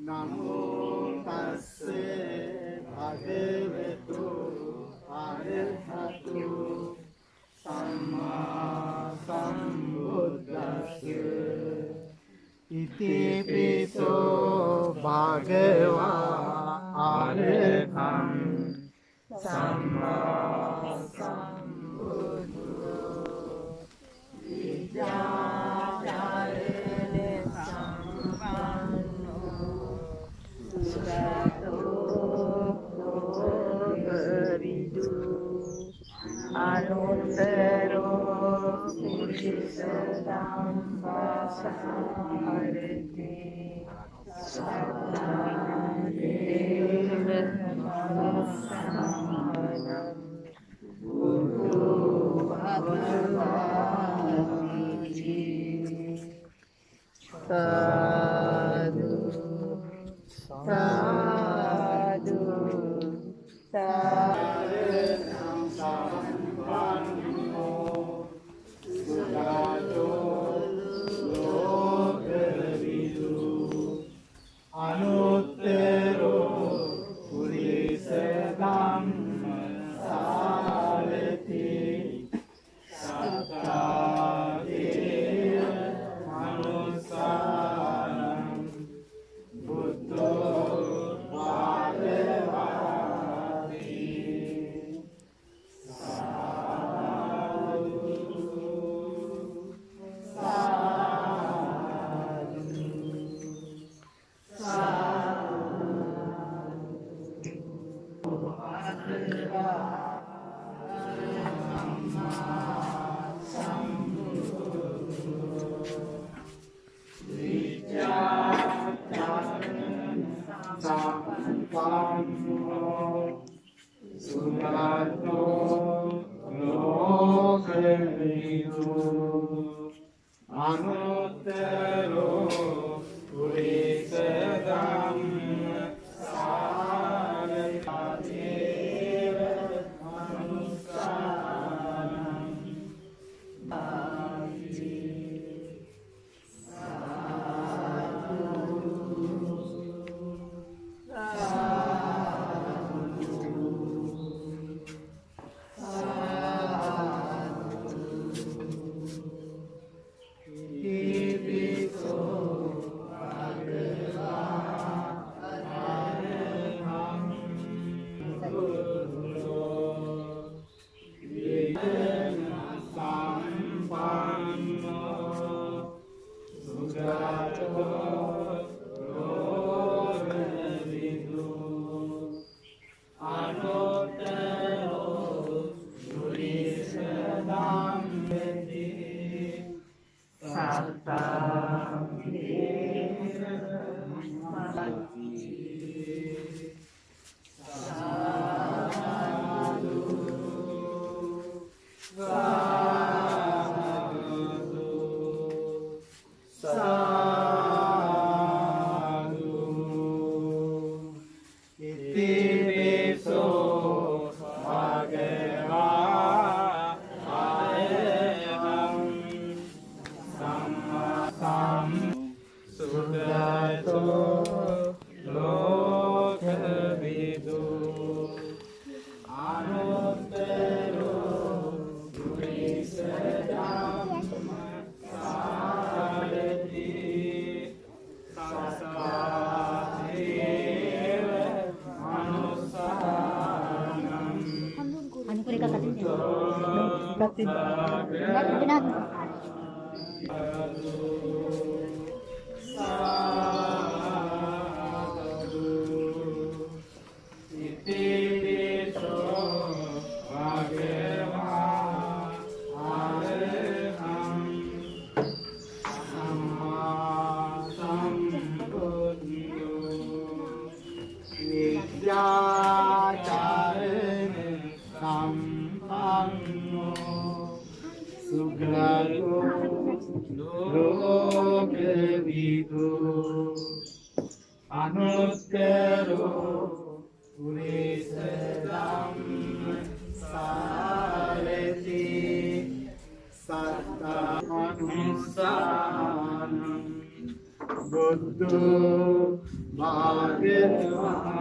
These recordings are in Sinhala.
नमो तस्से भगवतो अरहतो सम्मा सम्बुद्दस्से इति पितो भगवा अरहं सम्मा सम्बुद्धो विद्याचार्येण सम्पन्नो सुरतो लोकविदु अनुत्तरो पुरुषधम्मसारथि सदादेव नमस्कारं गुरु भगवानिति साधु साधु साधु सुरातो लोकविदु अनुत्तरो पुरुषधम्मसारथि सदादेव मनुष्याणां बुद्धो भगवाति सुरातो लोकविदु अनुत्तरो पुरुषधम्मसारथि Anuttaro Purisada Buddho Bhagavati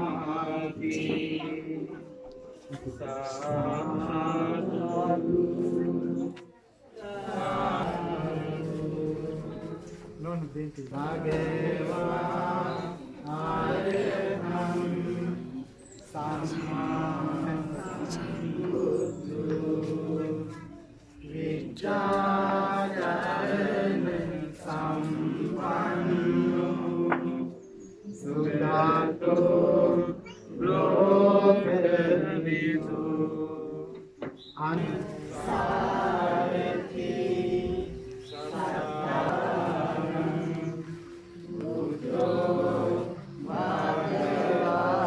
Sadhu Bhagava Araham Samma Vichārana Sampanno Sudato Brahmanitu Ansarati Sattaram Buddho Bhagavati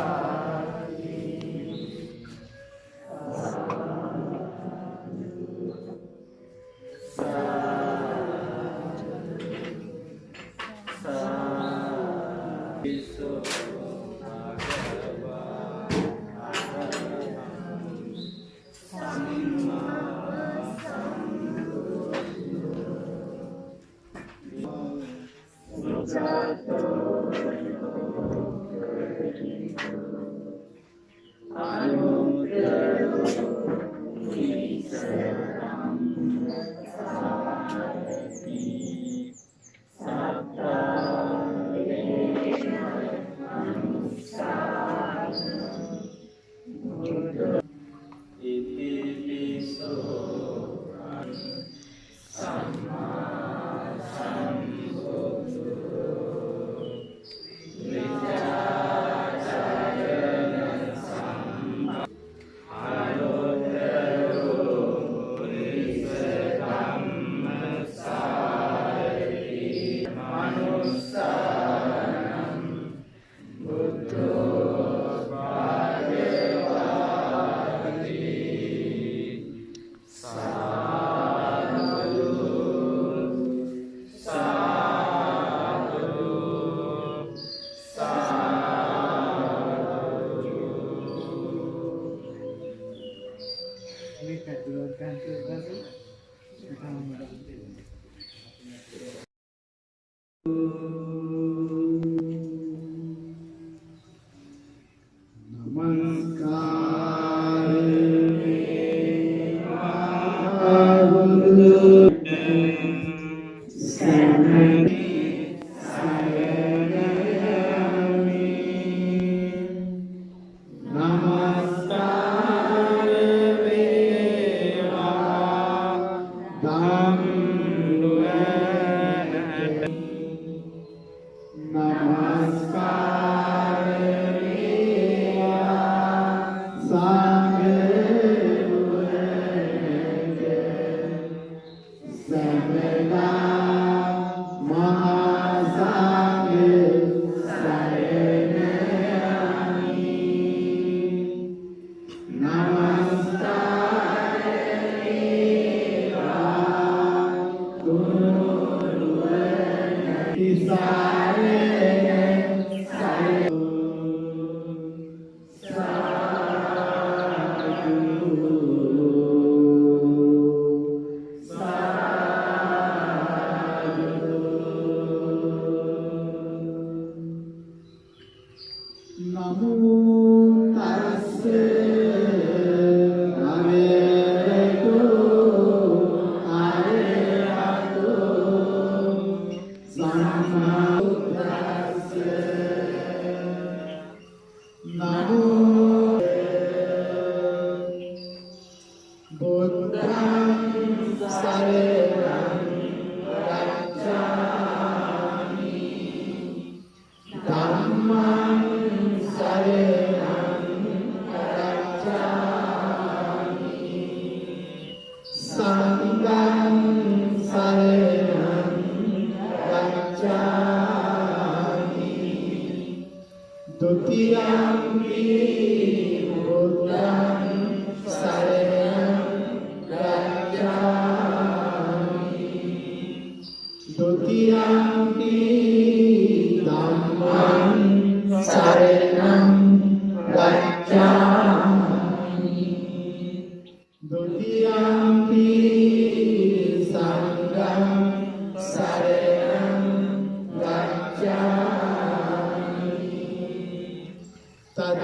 Saranam gacchami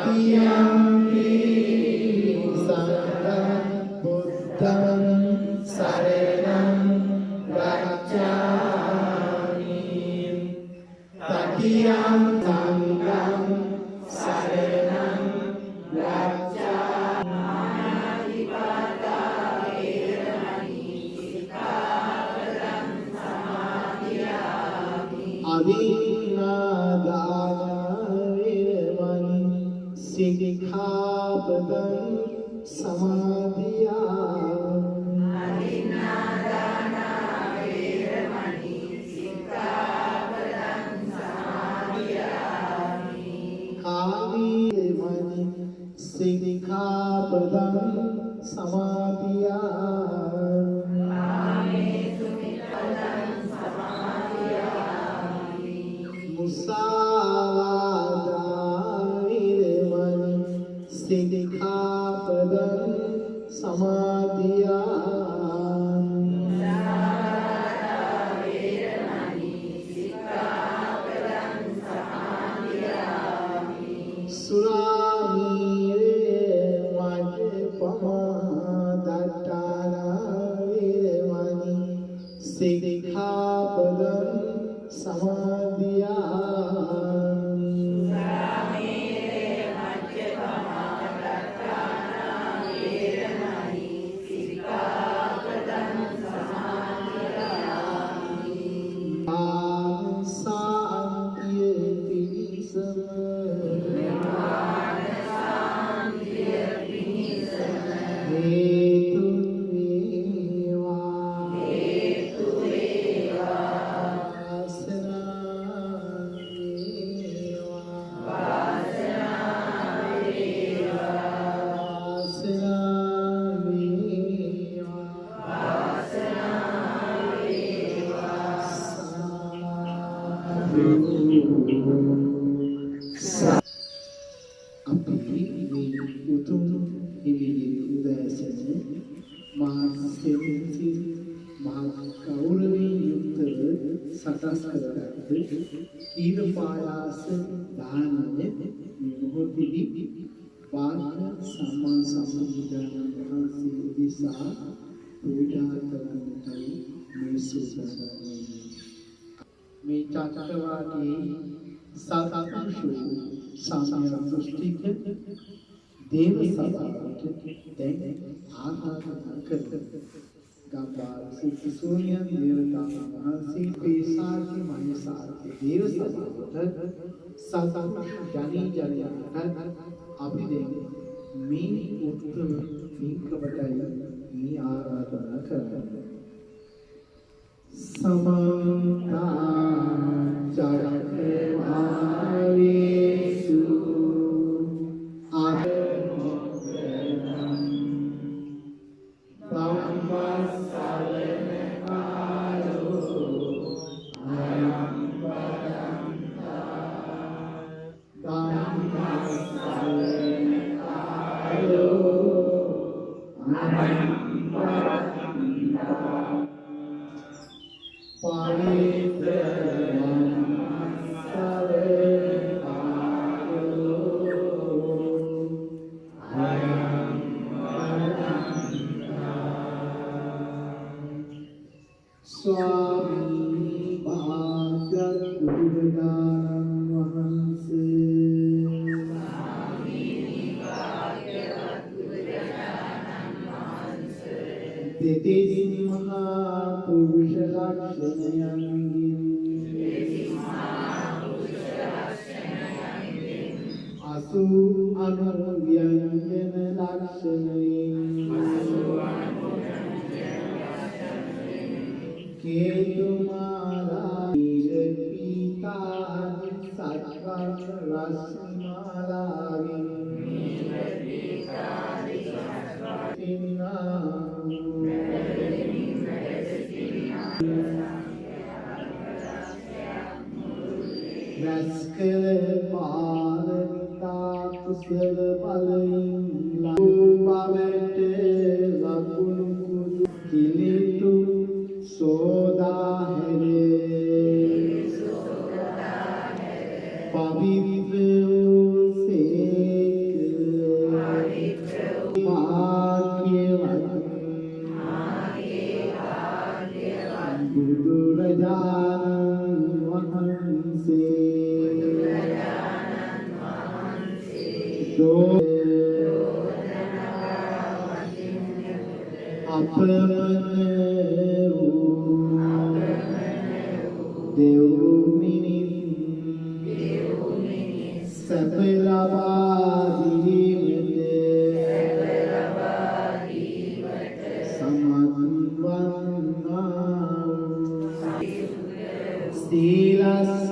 Tatiyampi Sangham Buddham Saranam Gacchami. Tatiyam Sangham Saranam Gacchami. Sikkhapadam samadhiyami. Adinādāna vīramani sikkhapadam samadhiyami. Kāvīramani sikkhapadam samadhiyami. Kāmesumikkhadam samadhiyami. Musāvādā Sikkhapadam samadhiyami. Musāvādā vīramani sikkhapadam samadhiyami. Surāmīre majjapama dattana vīramani sikkhapadam samadhiyami. මේ චක්‍රවාදී සත්පුරුෂෝ සාමය දෘෂ්ටික දේව සභාවට දැන් ආරාධනා කරනවා. ගම්බාර සූර්යයන් දේවතාවුන් වහන්සේ පේසාගේ මහේසාගේ දේව සභාවට සත්පුරුෂ ජනීජනයන්ට අපි දැන් මේ උත්තම පින්කමටයි මේ ආරාධනා කරන්නේ. Samanta Chakravalesu Adamokranam Dhammasalanakalo Ayam Padanta Dhammasalanakalo Ayam Padanta Swami Bhagavad Buddhanam Vahanse Tetis Mahapurusha Lakshanayam Asu Anurvyanjana Lakshanayam Ketumala Pita Sattva Rasmalavin Raskala Palamita Kusala Palayin Bhavete Lakunu Kudu Kilitu Soda Here Pavitra Se අපමණ වූ දෙව් මිනිස් සැප ලබා දීමට සමත් වන්නා වූ සීලස්කන්ධයකින්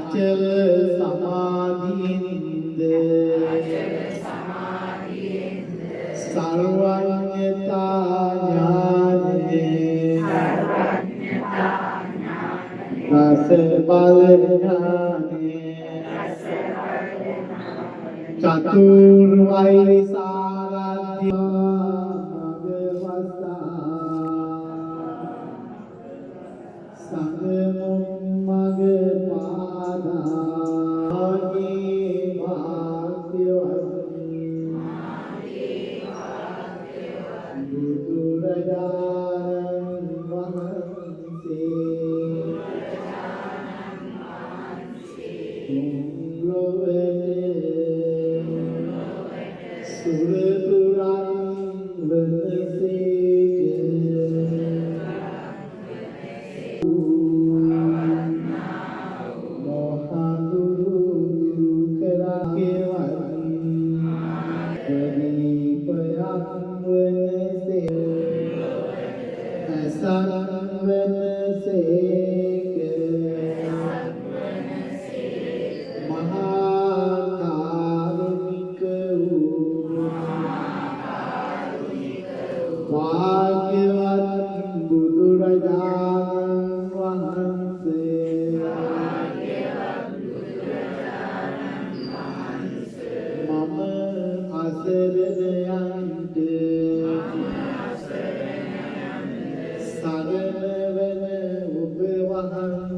අචල සමාධියෙන්ද සර්වඥතා ඥානයේ රස බල ඥානයේ චතුර් වෛසාරද්‍ය මග පාදාගේ භාග්‍යවත්නි බුදුරජාණන් වහන්සේ ලොවට සුරතුරන් වනසේක භාග්‍යවත් බුදුරජාණන් වහන්සේ මම අසරණයන්ට සරණ වන ඔබ වහන්සේ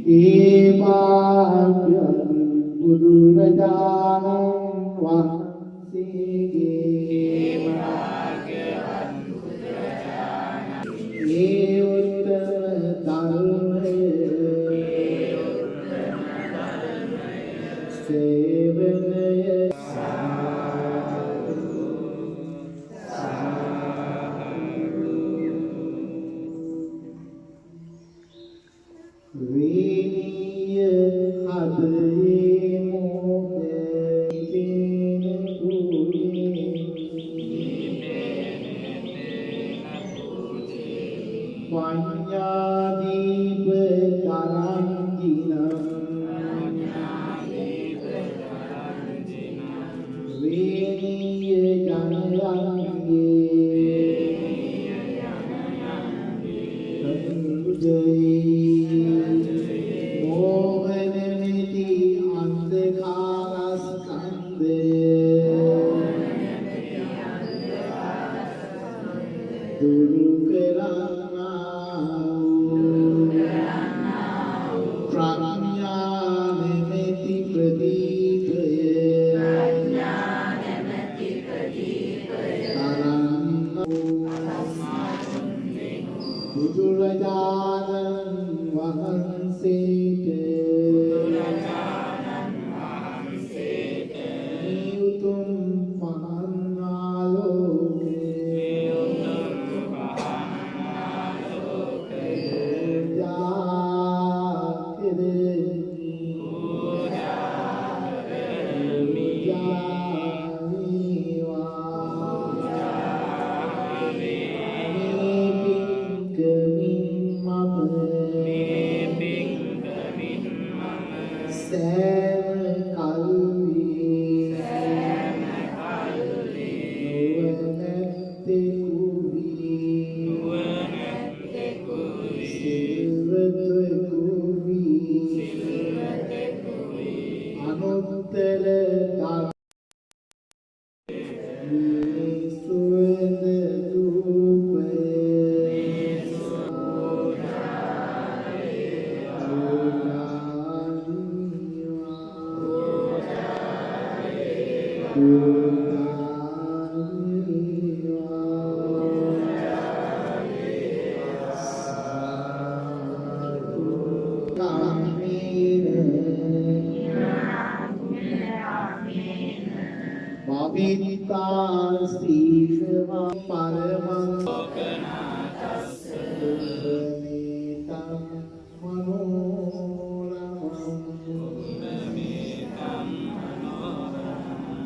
ඒ භාග්‍යවත් බුදුරජාණන් වහන්සේගේ ඒ උත්තම ධර්මයේ සේවනය වඤ්ඤාදීප තරංජිනං වේනීය ජනයන්ගේ මෝහනමිති අන්ධකාරස්කන්ධය දුරු කරන්නා ප්‍රඥානෙති ප්‍රදීපය බුදුරජාණන් වහන්සේට නියුතුම් පහන් ආලෝකේ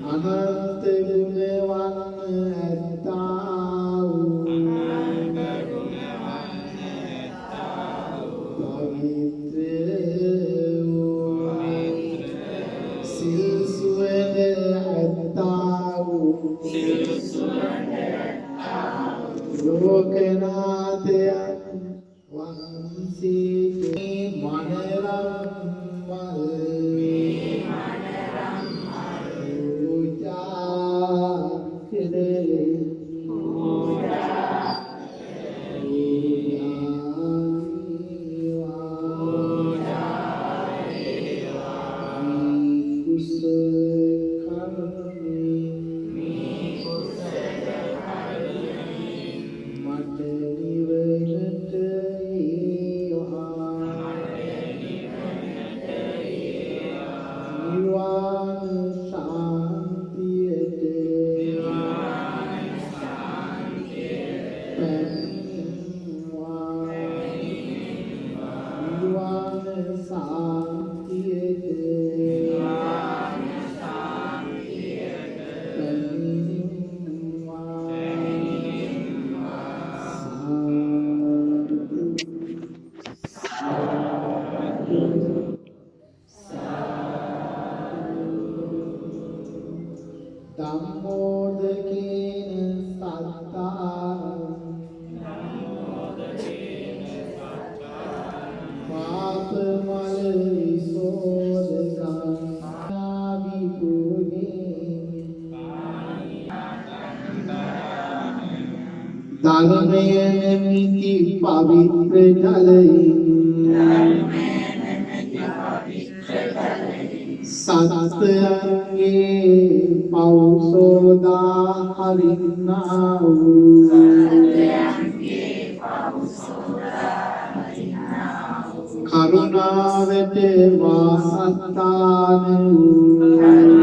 අනන්ත ගුණවන් ඇත්තා වූ පවිත්‍ර වූ සිල් සුවඳ ඇත්තා වූ ලෝකනාථයන් වහන්සේගේ මනරම් ධර්මය නැමැති පවිත්‍ර ජලයෙන් සත්‍යයන්ගේ පෞසෝදා හරින්නා වූ කරුණාවට වාසස්ථාන වූ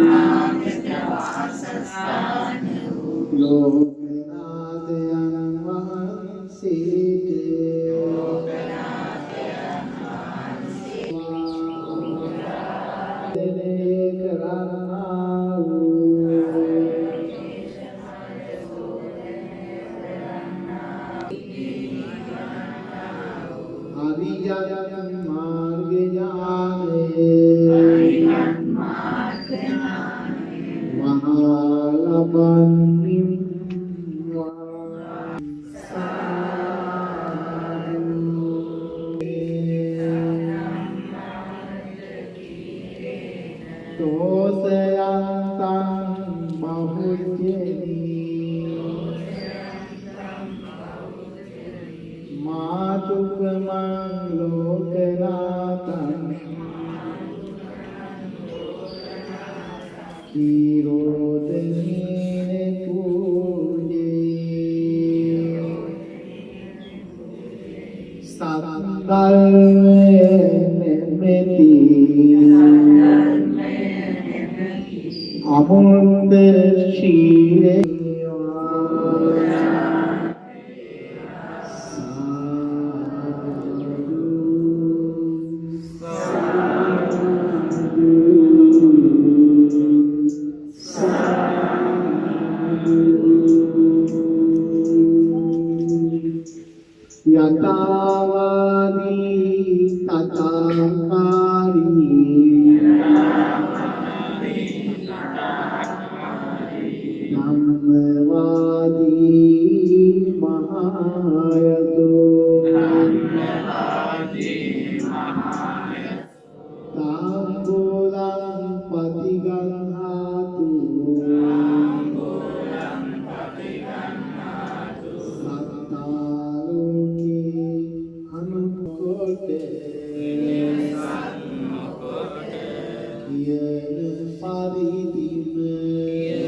Paridim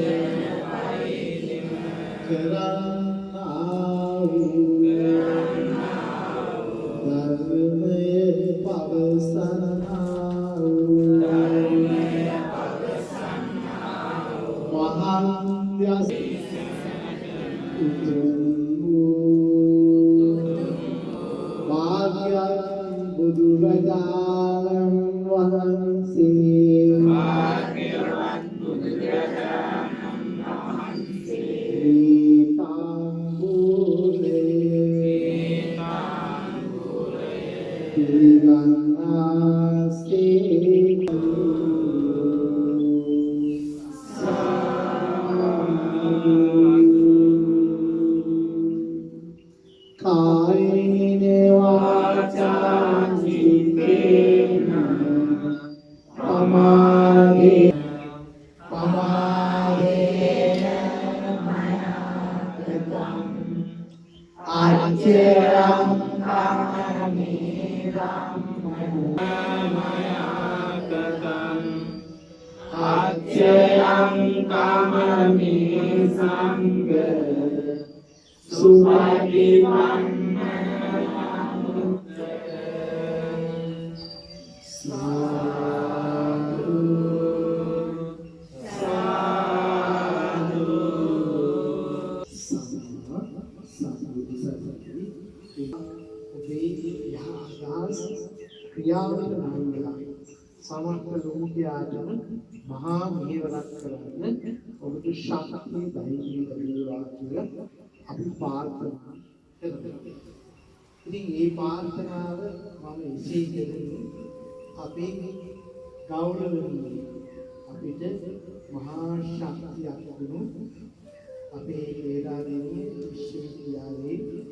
ධර්මය පවසන්නා වූ මහාන්‍යස උතුම් වූ භාග්‍යවත් බුදුරජාණන් වහන්සේ මහා මෙහෙවරක් කරන්න ඔබට ශක්තිය ධෛර්යය ලැබේවා කියලා අපි ප්‍රාර්ථනා කරනවා. ඉතින් මේ ප්‍රාර්ථනාව මම විශේෂයෙන් අපේ ගෞරවණීය අපිට මහා ශක්තියක් දුණු අපේ වේදාදීනී විශ්වවිද්‍යාලයේ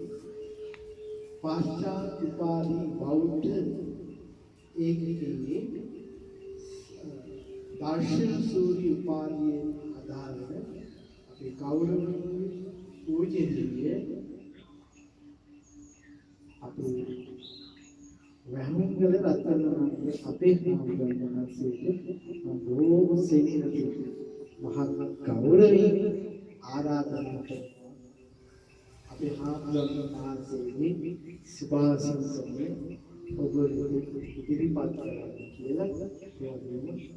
පාශ්චාත්‍ය උපාලි බෞද්ධ ඒකකයේ දර්ශන සූර්ය උපාධියේ අදාළ අපේ ගෞරවනීය පූජනීය අපේ වැහුම්ගල රත්නනායක අපේ හාමුදුරුවන්වහන්සේට බොහෝ සෙනෙහසින් මහත් ගෞරවයෙන් ආරාධනා කරනවා. අපේ හාමුදුරුවන්වහන්සේගේ සුභාශිංසනය ඔබ ඉදිරිපත් කරන්න කියලා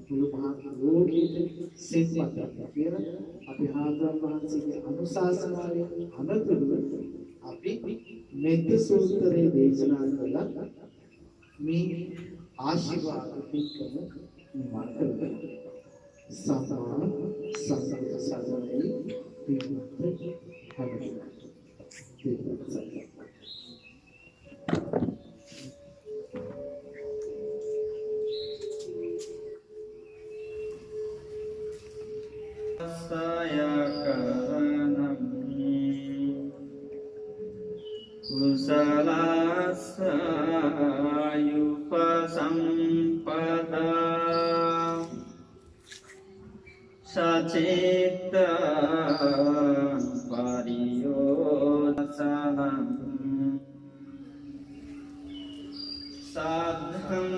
මුළු මහත් ලෝකෙට සෙන්පත් කියලා අපි හාමුදුරුවන්වහන්සේගේ අනුශාසනාවෙන් අනතුරුව අපි මෙත්ත සූත්‍රයේ දේශනා කළා මේ ආශිර්වාද පිටකම මාර්ගය සම්මා සංඝ සසරේ පිටුත් හැමෝම කුසලස්සයුපසම්පදා සචිත්ත පරියෝදසනං සද්ධම්මාදේශනකාලේ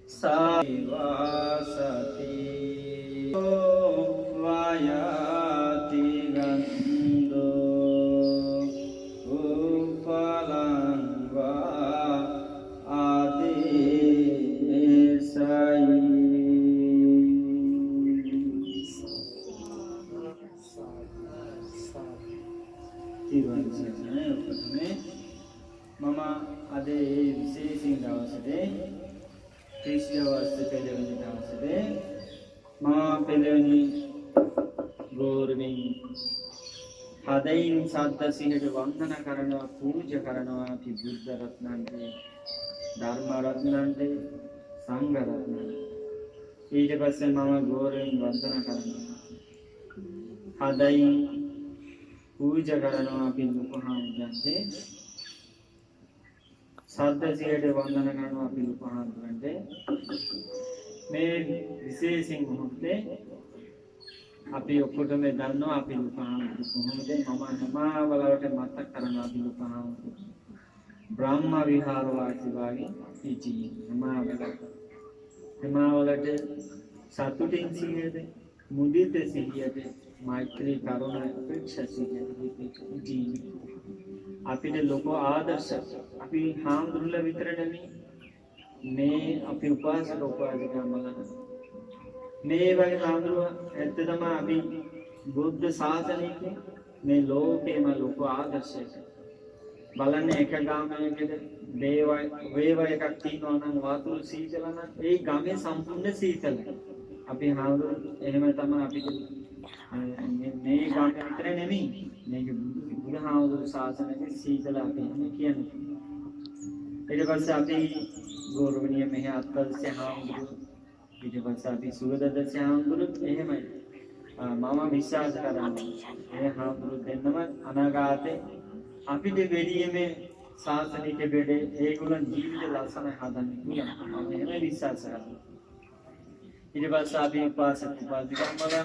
සාවාසති වයති ගන්ධෝ උපලං වා ආදේශයි මම අද ඒ විශේෂින් දවසේ ක්‍රිස්තිය වර්ෂ පෙළවෙනි දවසේ මා පෙළවෙනි ගෞරවයෙන් හදයින් සද්ද සිහිට වන්දන කරනවා පූජා කරනවා අපි බුද්ධ රත්නන්ගේ ධර්ම රත්නන්ගේ සංඝ රත්නන්ගේ ඊට පස්සේ මම ගෞරවයෙන් වන්දන කරනවා හදයින් පූජා කරනවා අපි ලුකහාමුදුරන්ගේ සද්ද සිහිට වන්දන කරනවා අපි ලුකහාමුදුරන්ගේ මේ විශේෂයෙන් මොහොතේ අපි ඔක්කොටම දන්නවා අපි ලුකහාමුදුර කොහොමද මම නමාවලට මතක් කරනවා අපි ලුකහාමුදුර බ්‍රහ්ම විහාර වාසී වාගේ ඉති නමාවලට සතුටින් සිටියද මුදිත සිහියට මෛත්‍රී කරුණා උපේක්ෂා සිහියට ජීවි අපිට ලොකු ආදර්ශයක් අපි හාමුදුරුවෝ විතර නෙමෙයි මේ අපි උපාසක උපාසිකා මලන මේ වගේ හාමුදුරුවෝ ඇත්තටම අපි බුද්ධ ශාසනයේ මේ ලෝකේම ලොකු ආදර්ශයක් බලන්න එක ගාමයකට වේව එකක් තියෙනවා නම් වතුර සීතල නම් ඒ ගමේ සම්පූර්ණ සීතල අපි හාමුදුරුවෝ එහෙම තමයි අපි මේ ගාම විතර නෙමෙයි මේක බුදුහාමුදුරු ශාසනයේ සීතල අපි කියන්නේ ඊට පස්සේ අපි ගෞරවනීය මෙහි අත්පස්සේ හාමුදුරු ඊට පස්සේ අපි සුගතදස්ස හාමුදුරුත් එහෙමයි මම විශ්වාස කරනවා ඒ හාමුදුරු දෙන්නම අනාගතේ අපිට වෙඩියමේ ශාසනික බෙඩේ ඒගොල්ලන් ජීවිත ලස්සන හදන්න පුළුවන් මම එහෙම විශ්වාස කරනවා ඊට පස්සේ අපි උපාසක උපාසිකාමල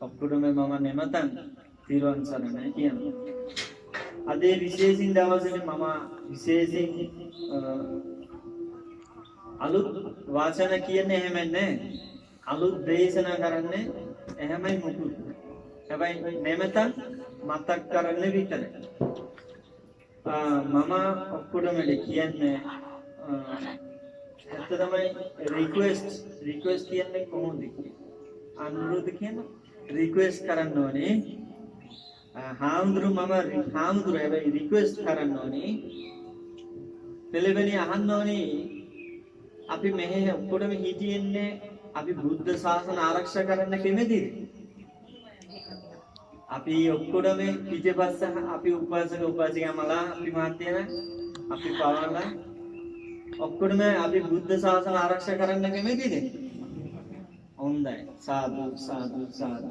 ඔක්කොටම මම නෙමතන් තිරුවන් සරණයි කියනවා අද විශේෂින් දවසේ මම විශේෂයෙන් අලුත් වාචන කියන්නේ එහෙම නැහැ අලුත් දේශනා කරන්නේ එහෙමයි මුකුත් හැබැයි නෙමතන් මතක් කරන්න විතරයි මම ඔක්කොටම කියන්නේ ඇත්ත තමයි රික්වෙස්ට් කියන්නේ කොහොමද අනුරෝධ කියන්නේ රික්වෙස්ට් කරන්න ඕනේ හාමුදුරු හැබැයි රික්වෙස්ට් කරන්න ඕනේ පෙළවෙනි අහන්න ඕනේ අපි මෙහෙ ඔක්කොටම හිටින්නේ අපි බුද්ධ ශාසන ආරක්ෂා කරන්න කැමතිද අපි ඔක්කොටම පිටපස්ස අපි උපාසක උපාසිකාමලා අපි මාත්‍යන අපි පවරලා ඔක්කොටම අපි බුද්ධ ශාසන ආරක්ෂා කරන්න කැමතිද හොඳයි සාදු සාදු සාදු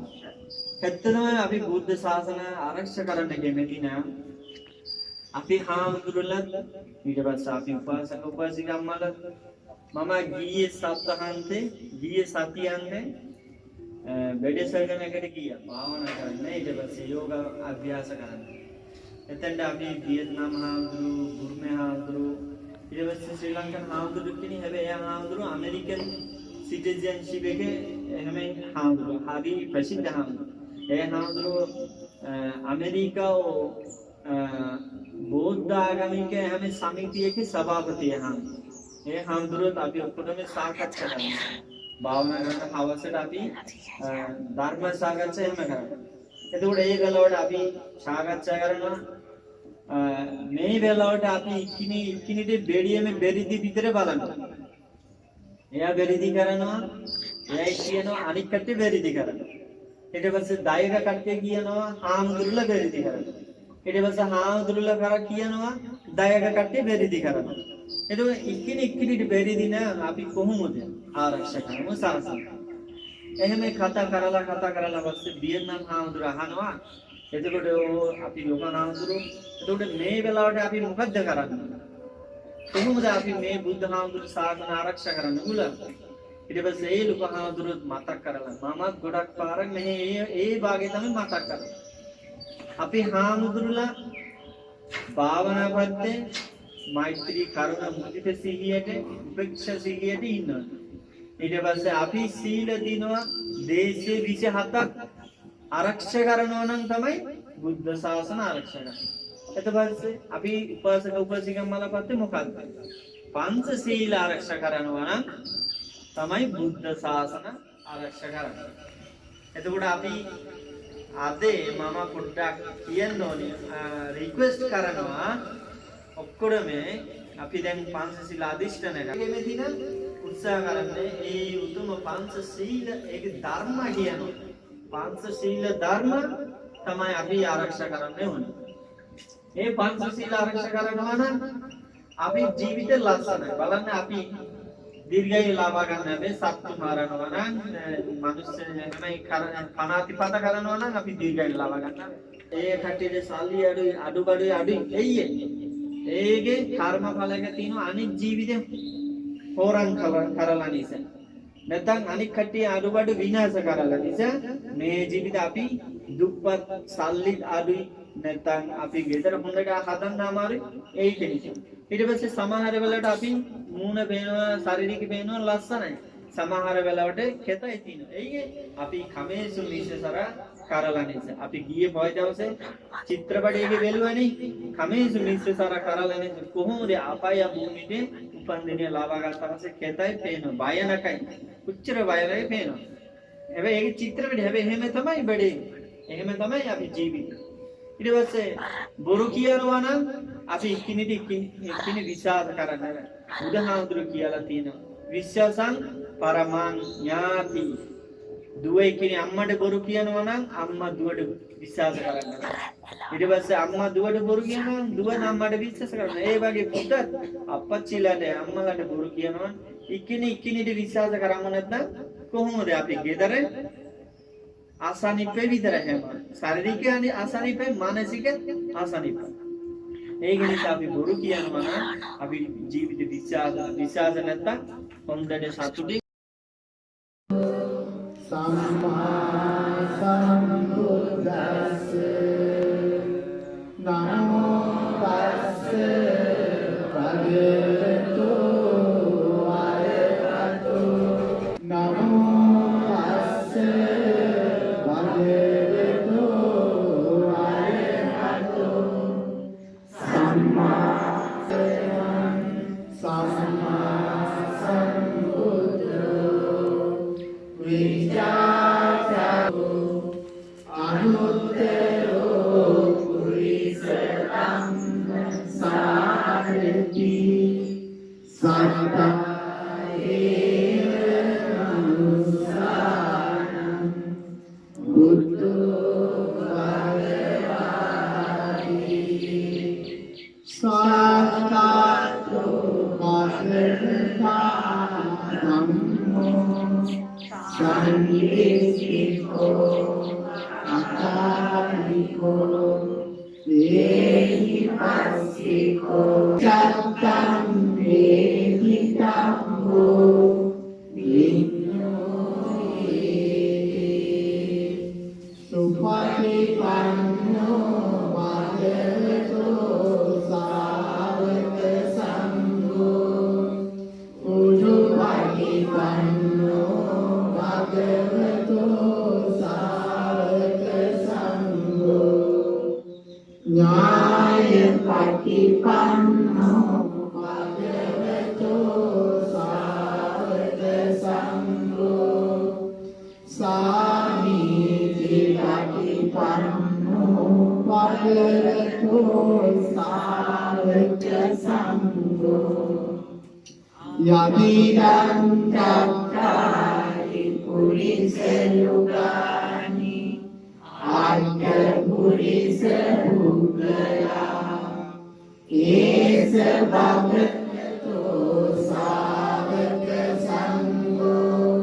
ඇත්තටම අපි බුද්ධ ශාසන ආරක්ෂා කරන්න කැමති නම් අපි හාමුදුරුවෝලත් ඊට පස්සේ අපි උපාසක උපාසිකාමලා මම ගියේ සත්‍යහන්තේ ගියේ සතියන්තේ බෙඩසගනකට ගියා භාවනා කරන්න ඊට පස්සේ යෝග අභ්‍යාස කරන්න එතෙන්ට අපි වියට්නාම් හාමුදුරු බුර්මේ හාමුදුරු ඊට පස්සේ ශ්‍රී ලංකන් හාමුදුරු කෙනෙක් හැබැයි එයා හාමුදුරු ඇමරිකන් සිටිසන්ෂිප් එකේ එහෙම හාමුදුරු හරි ප්‍රසිද්ධ හාමුදුරු ඒ හාමුදුරු ඇමරිකාව බෞද්ධ ආගමික හැම සමිතියකේ සභාපතිය හාමුදුරු ඒ හාමුදුරුවෝ අපි ඔක්කොටම සාකච්ඡා කරනවා භාවනා කරන අවසරට අපි ධර්ම සාකච්ඡා එහෙම කරනවා. එතකොට ඒ වෙලාවට අපි සාකච්ඡා කරනවා මේ වෙලාවට අපි ඉක්කිනිට බෙඩියෙම බෙරිදි විතර බලනවා. එයා බෙරිදි කරනවා එයා කියනවා අනික් කට්ටිය බෙරිදි කරනවා. ඊට පස්සේ දායක කට්ටිය කියනවා හාමුදුරුවෝ බෙරිදි කරනවා. ඊට පස්සේ හාමුදුරුවෝ කර කියනවා දායක කට්ටිය බෙරිදි කරනවා. එතකොට ඉක්කිනිට බෙරිදි නම් අපි කොහොමද ආරක්ෂා කරමු සාසන. එහෙම කතා කරලා පස්සේ වියට්නාම් හාමුදුරුවෝ අහනවා එතකොට අපි ලෝක හාමුදුරුවෝ එතකොට මේ වෙලාවට අපි මොකද්ද කරන්නේ? කොහොමද අපි මේ බුද්ධ හාමුදුරුවෝ ශාසන ආරක්ෂා කරන්න උල? ඊට පස්සේ ඒ ලෝක හාමුදුරුවෝත් මතක් කරලා මම ගොඩක් පාරක් මෙහි ඒ භාගය තමයි මතක් කරන්නේ. අපි හාමුදුරුවෝලා භාවනා පත්තේ මෛත්‍රී කරුණා මුදිත සිහියට උපේක්ෂා සිහියට ඉන්නවා. ඊට පස්සේ අපි සීල දිනවා දේශේ 27ක් ආරක්ෂා කරනවා නම් තමයි බුද්ධ ශාසන ආරක්ෂා කරන්නේ. ඊට පස්සේ අපි උපාසක උපාසිකම්මලා පත්තේ මොකක්ද? පංච සීල ආරක්ෂා කරනවා නම් තමයි බුද්ධ ශාසන ආරක්ෂා කරන්නේ. එතකොට අපි අදේ මම පොඩ්ඩක් කියන්න ඕනේ රික්වෙස්ට් කරනවා ඔක්කොම අපි දැන් පංචශීල අධිෂ්ඨානය කරගෙන උත්සාහ කරන්නේ ඒ උතුම් පංචශීල ඒක ධර්ම කියනවා පංචශීල ධර්ම තමයි අපි ආරක්ෂා කරන්න ඕනේ මේ පංචශීල ආරක්ෂා කරනවා නම් අපි ජීවිත ලස්සනයි බලන්න අපි දීර්ඝායු ලබා ගන්න හැබැයි සත්තු මරනවා නම් මනුස්ස හැමයි පනාතිපත කරනවා නම් අපි දීර්ඝායු ලබා ගන්න ඒ කටියේ සල්ලි අඩුයි එయ్యේ ඒගේ කර්ම ඵලයක තියෙන අනිත් ජීවිතේ හොරන් කරලා නිසා නැත්නම් අනිත් කට්ටිය අඩුබඩු විනාශ කරලා නිසා මේ ජීවිත අපි දුප්පත් සල්ලි අඩුයි නැත්නම් අපි ගෙදර හොඳට හදන්න අමාරුයි ඒක නිසා ඊට පස්සේ සමහර වෙලාවට අපි මූණ පේනවා ශරීරික පේනවා ලස්සනයි සමහර වෙලාවට කෙතයි තියෙනවා. ඒකේ අපි කමේසු මිසසර කරලන්නේ. අපි ගියේ පොය දවසේ චිත්‍රපටයේ බැලුවනේ කමේසු මිසසර කරලන්නේ කොහොමද අපාය භූමියේ උපන්දිනේ ලාභ ගන්න පස්සේ කෙතයි පේනවා. බයනකයි. උච්චර බයලයි පේනවා. හැබැයි ඒක චිත්‍රපටය හැබැයි එහෙම තමයි බඩේ. එහෙම තමයි අපි ජීවිතේ. ඊට පස්සේ බොරු කියනවා නම් අපි ඉක්කිනිට විශ්වාස කරන්න බෑ. බුදුහාමුදුරු කියලා තියෙනවා. විශ්වාසං පරමං ඥාති. දුව එක්කිනේ අම්මට බොරු කියනවා නම් අම්මා දුවට විශ්වාස කරන්න බෑ. ඊට පස්සේ අම්මා දුවට බොරු කියනවා නම් දුව අම්මට විශ්වාස කරන්න. ඒ වගේ පුතත් අප්පච්චිලාට අම්මලාට බොරු කියනවා ඉක්කිනිට විශ්වාස කරන්න නැත්නම් කොහොමද අපි ගෙදර ආසනිපේ විතර හැම ශාරීරික ආසනිපේ මානසික ආසනිපේ ඒක නිසා අපි බොරු කියනවා නම් අපි ජීවිත විශ්වාස නැත්තම් හොඳට සතුටින් සම්මා සම්බුද්දස්ස නමෝ තස්ස භගවතු ආරහතු නමෝ තස්ස භගවතු ආරහතු සම්මා සම්බුද්ධෝ විචාචෝ අනුත්තරෝ පුරිස ධම්ම සාරති සත්තායේව මනුසානං බුද්ධෝ භගවාති සාක්කාතෝ මාසෙතා ධම්මෝ සංයේසිකෝ අකාලිකෝ වේහි පස්සිකෝ චත්තං වේහි ධම්මෝ විඤ්ඤෝයේති සුපටිපන්නෝ භගවතෝ සාවක සංඝෝ උජුපටිපන්නෝ භගවතෝ සාවක සංඝෝ ඥාය පටිපන්නෝ භගවතෝ සාවක සංඝෝ සාමීචි පටිපන්නෝ භගවතෝ සාවක සංඝෝ යදිදං චක්ඛාරි පුරිස යුගානි ආර්ය පුරිස පුද්ගලා ඒස භගවතෝ සාවක සංඝෝ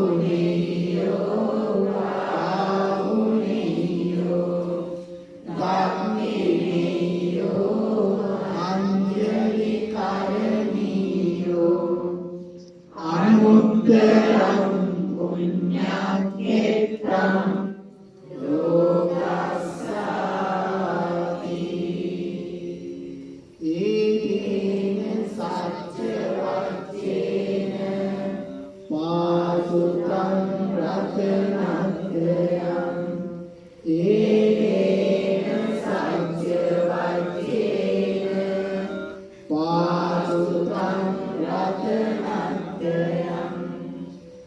ආහුනීයෝ ගම්මීයෝ අංජලි කරණීයෝ අනුත්තරං පුඤ්ඤක්ඛේතං ලෝකස්සාති ඒන සච්ච වච්චේන පාසුතං රතනත්‍රයං ඒන සච්ච වච්චේන පාසුතං රතනත්‍රයං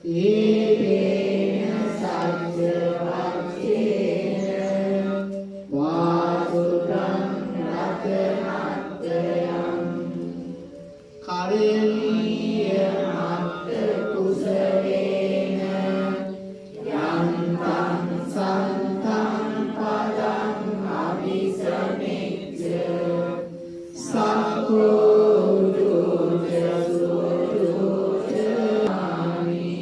ඒන සච්ච වච්චේන පාසුතං රතනත්‍රයං කරණීය මත්ත කුසලේන යන්තං සන්තං පදං අபிසමෙච්ච සක්ඛෝ දුජසුජානි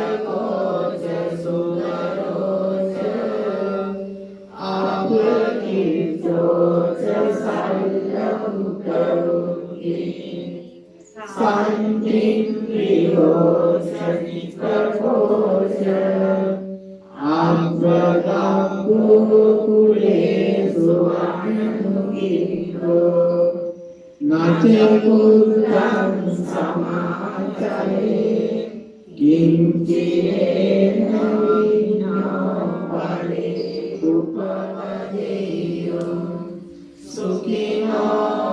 සන්තෝෂකෝච සුදරෝච අපකිච්ඡෝච සල්ලං කරුති සම්පින්ද්‍රියෝච නිකෝච අබ්බගම්බු කුලේසු අනුගිකෝ नचपुत्रं समाचरे किञ्चिदेन विना परे उपपदेयो सुखिनो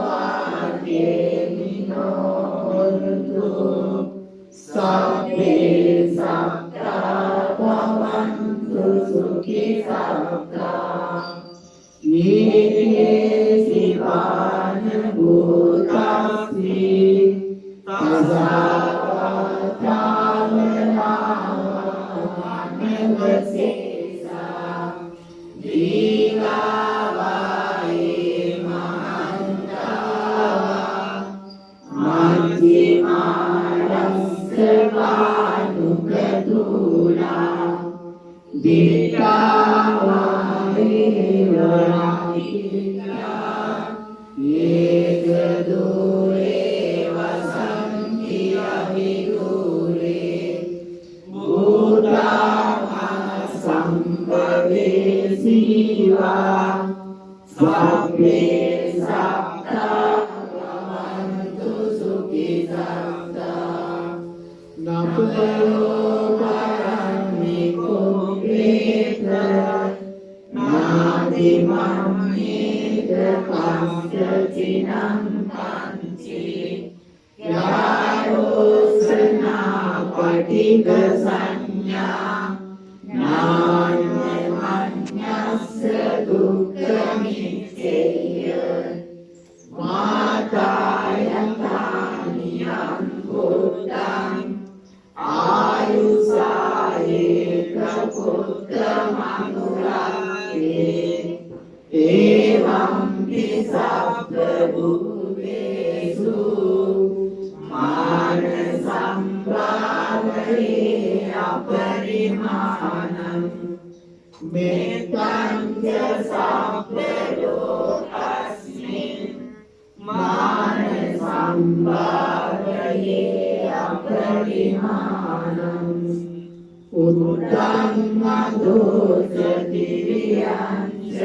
वाक्येमिनो होन्तु सब्बे सत्ता भवन्तु सुखी सत्ता ये शिवान भूतास्ति तस्यावतामनामनवशेषा दीगावाये महन्ता मध्यमानस्य भानुकदूला एकदूरे वसन्ति अभिदूरे भूतामसम्भवे शिवा सब्बे सत्ता भवन्तु सुखी सत्ता नपयो परन्निको वेद नादिमन्येत कस्यचिनं पञ्चे यारोसना पटिकसंज्ञा नान्यमन्यस्य दुःखमित्येय मातायतानियं भूतम् आयुषा एकपुत्रमनुरागे एवं विसर्गभूतेषु मानसंभावये अपरिमाणम् मेत्तं च सब्बलोकस्मिन् मानसंभावये अपरिमाणम् उत्तमदोषतिर्यं च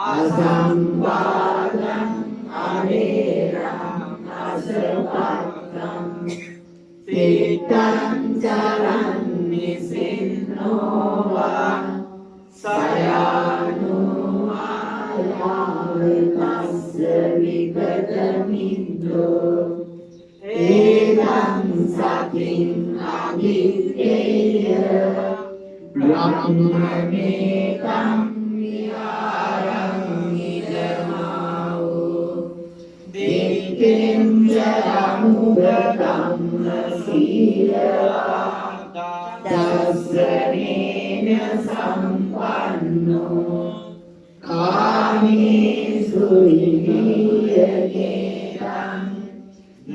असंवादम् अवेरम् असपक्तम् तीर्थं चरन्निसिन्नो वा सयानो आयातस्य विगतमिन्द्रो एनं सखिम् अभिधेय ब्रह्ममेकं विहारं निजमावो दिक्किं जरमुदकं शीलवा दर्शनेन सम्पन्नो कामेषु विहीयतेतं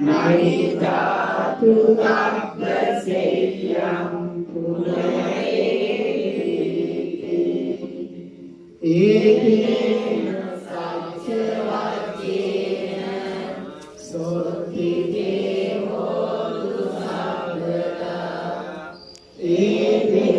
नैतातु तत्प्रसेयं एकेन सत्यवाक्येन सोऽतिदेवो तु सर्वदा एकेन